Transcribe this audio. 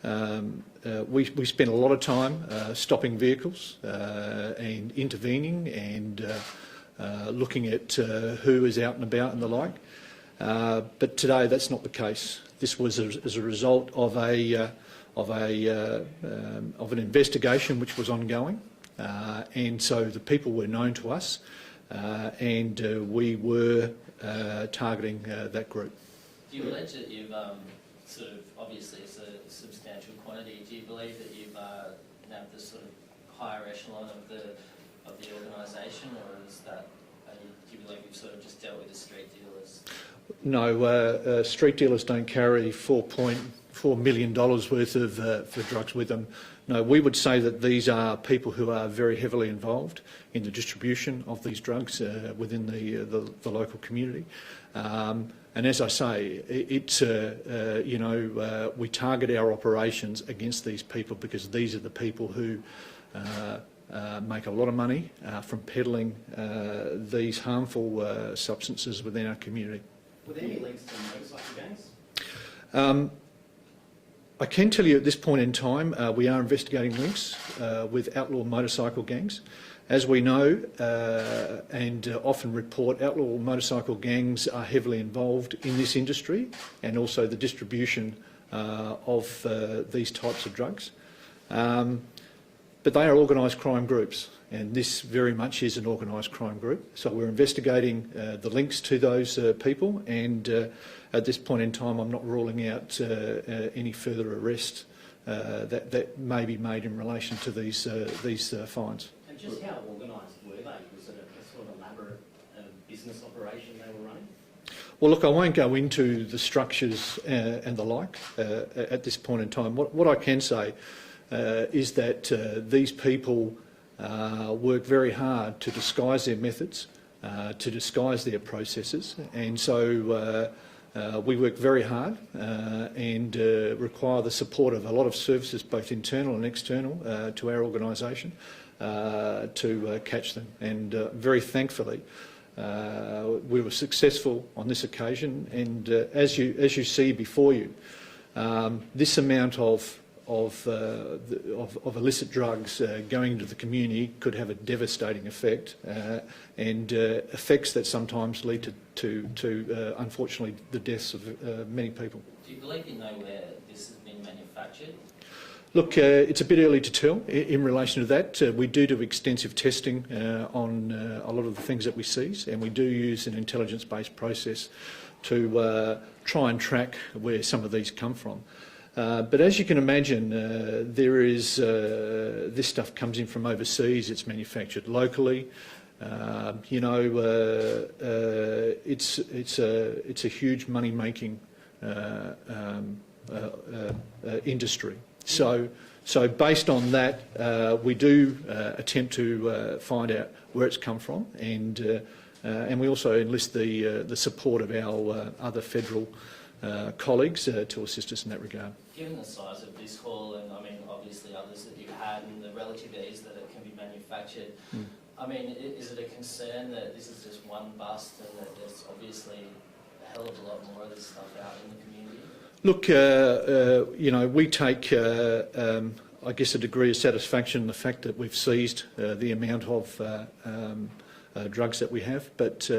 we spent a lot of time stopping vehicles and intervening and looking at who is out and about and the like. But today that's not the case. This was as a result of an investigation which was ongoing, and so the people were known to us, and we were targeting that group. Do you allege that you've sort of, obviously it's a substantial quantity, do you believe that you've nabbed the sort of higher echelon of the organisation, or is that, do you believe you've sort of just dealt with the street dealers? No, street dealers don't carry $4.4 million worth of for drugs with them. No, we would say that these are people who are very heavily involved in the distribution of these drugs within the local community. And as I say, it's we target our operations against these people because these are the people who make a lot of money from peddling these harmful substances within our community. Were there any links to motorcycle gangs? I can tell you at this point in time we are investigating links with outlaw motorcycle gangs. As we know and often report, outlaw motorcycle gangs are heavily involved in this industry and also the distribution of these types of drugs. But they are organised crime groups, and this very much is an organised crime group. So we're investigating the links to those people, and at this point in time I'm not ruling out any further arrest that may be made in relation to these fines. And just how organised were they? Was it a sort of elaborate business operation they were running? Well, look, I won't go into the structures and the like at this point in time. What I can say is that these people work very hard to disguise their methods, to disguise their processes, and so we work very hard and require the support of a lot of services, both internal and external, to our organisation to catch them. And very thankfully, we were successful on this occasion. And as you see before you, this amount of illicit drugs going into the community could have a devastating effect, and effects that sometimes lead to unfortunately, the deaths of many people. Do you believe you know where this has been manufactured? Look, it's a bit early to tell in relation to that. We do extensive testing on a lot of the things that we seize, and we do use an intelligence-based process to try and track where some of these come from. But as you can imagine, there is this stuff comes in from overseas. It's manufactured locally. It's a huge money-making industry. So based on that, we do attempt to find out where it's come from, and we also enlist the support of our other federal colleagues to assist us in that regard. Given the size of this haul, and I mean obviously others that you've had, and the relative ease that it can be manufactured, I mean, is it a concern that this is just one bust and that there's obviously a hell of a lot more of this stuff out in the community? Look, we take, I guess, a degree of satisfaction in the fact that we've seized the amount of drugs that we have, but